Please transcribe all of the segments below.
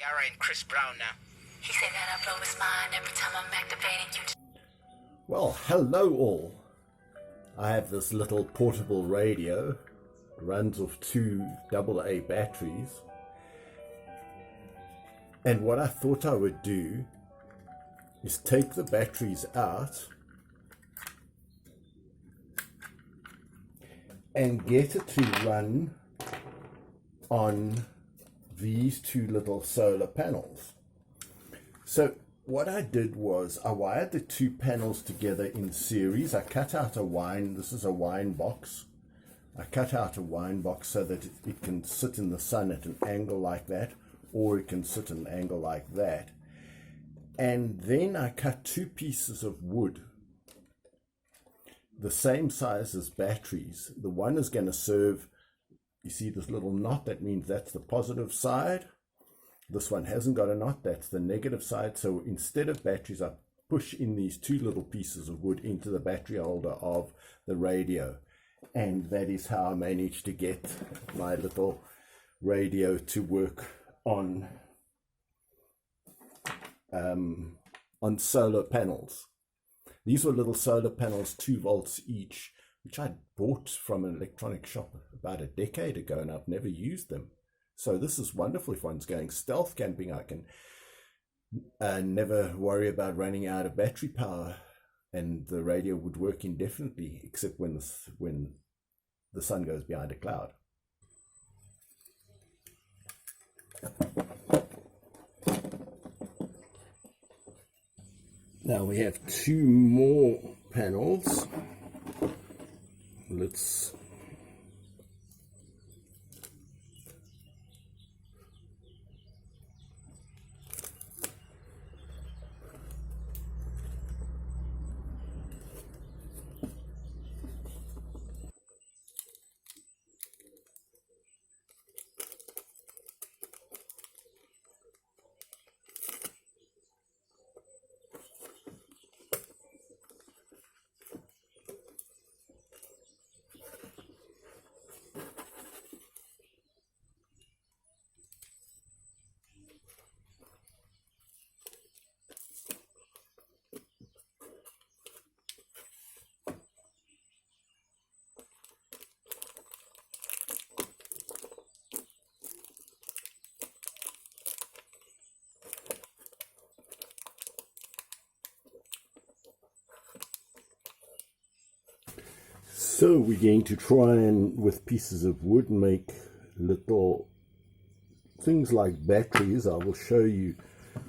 Yara and Chris Brown now. He said that I blow his mind every time I'm activating you. Well, hello all. I have this little portable radio. It runs off two AA batteries. And what I thought I would do is take the batteries out and get it to run on these two little solar panels. So what I did was I wired the two panels together in series. I cut out a wine, this is a wine box. I cut out a wine box so that it can sit in the sun at an angle like that, or it can sit at an angle like that. And then I cut two pieces of wood, the same size as batteries. The one is going to serve, you see this little knot, that means that's the positive side. This one hasn't got a knot, that's the negative side. So instead of batteries, I push in these two little pieces of wood into the battery holder of the radio. And that is how I managed to get my little radio to work on solar panels. These were little solar panels, 2 volts each, which I bought from an electronic shop about a decade ago, and I've never used them. So this is wonderful if one's going stealth camping. I can never worry about running out of battery power, and the radio would work indefinitely, except when the sun goes behind a cloud. Now we have 2 more panels. Let's So we're going to try and, with pieces of wood, make little things like batteries. I will show you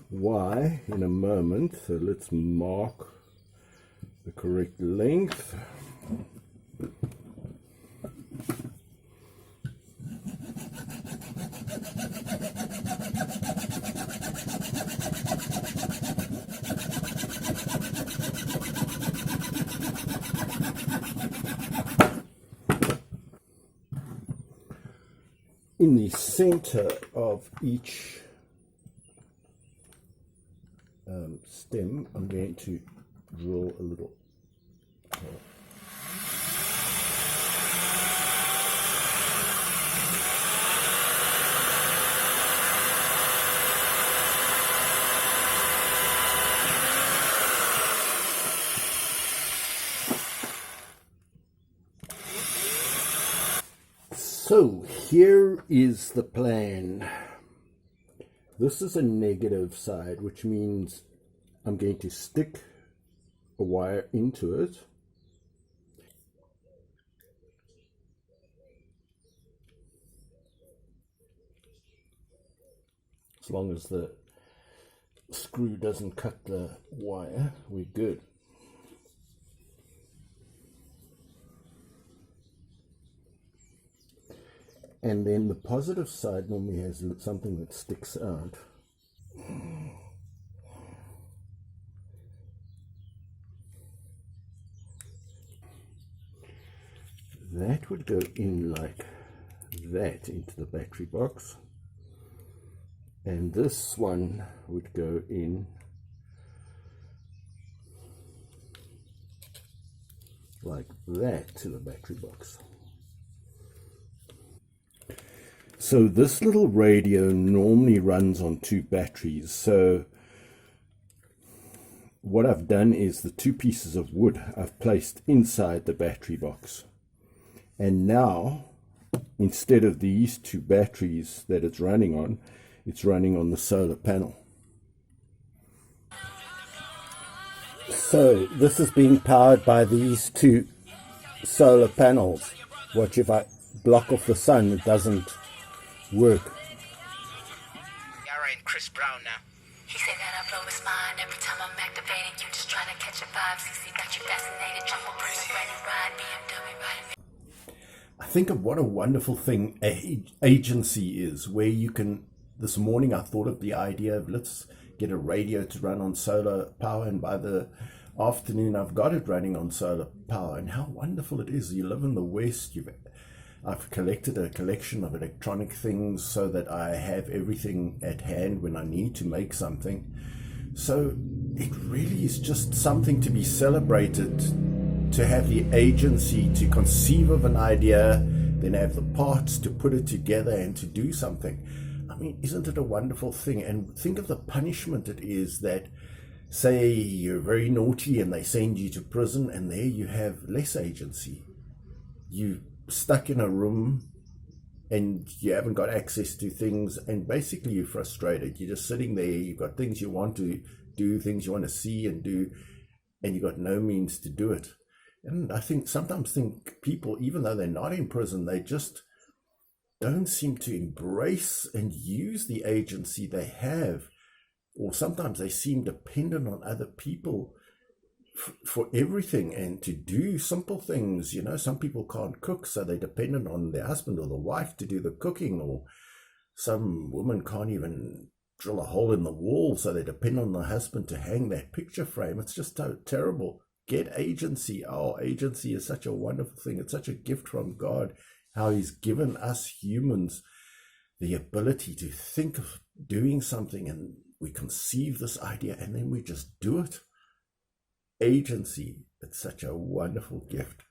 why in a moment. So let's mark the correct length. In the center of each stem, I'm going to drill a little hole. So here is the plan. This is a negative side, which means I'm going to stick a wire into it. As long as the screw doesn't cut the wire, we're good. And then the positive side normally has something that sticks out. That would go in like that into the battery box. And this one would go in like that to the battery box. So this little radio normally runs on 2 batteries. So what I've done is the 2 pieces of wood I've placed inside the battery box. And now, instead of these 2 batteries that it's running on the solar panel. So this is being powered by these 2 solar panels. Watch, if I block off the sun, it doesn't work. Yara and Chris Brown now. He say that I blow his mind every time I'm activating you, just trying to catch a vibe. CC got you fascinated, jump up on the brand new ride, BMW riding. I think of what a wonderful thing agency is, where you can. This morning I thought of the idea of let's get a radio to run on solar power, and by the afternoon I've got it running on solar power. And how wonderful it is. You live in the West, I've collected a collection of electronic things so that I have everything at hand when I need to make something. So it really is just something to be celebrated, to have the agency to conceive of an idea, then have the parts to put it together and to do something. I mean, isn't it a wonderful thing? And think of the punishment it is that, say you're very naughty and they send you to prison, and there you have less agency. You stuck in a room and you haven't got access to things, and basically you're frustrated. You're just sitting there, you've got things you want to do, things you want to see and do, and you've got no means to do it. And I sometimes think people, even though they're not in prison, they just don't seem to embrace and use the agency they have, or sometimes they seem dependent on other people for everything and to do simple things. Some people can't cook, so they're dependent on their husband or the wife to do the cooking, or some woman can't even drill a hole in the wall, so they depend on the husband to hang that picture frame. It's just so terrible. Get agency. Oh, agency is such a wonderful thing. It's such a gift from God, how he's given us humans the ability to think of doing something, and we conceive this idea and then we just do it. Agency, it's such a wonderful gift.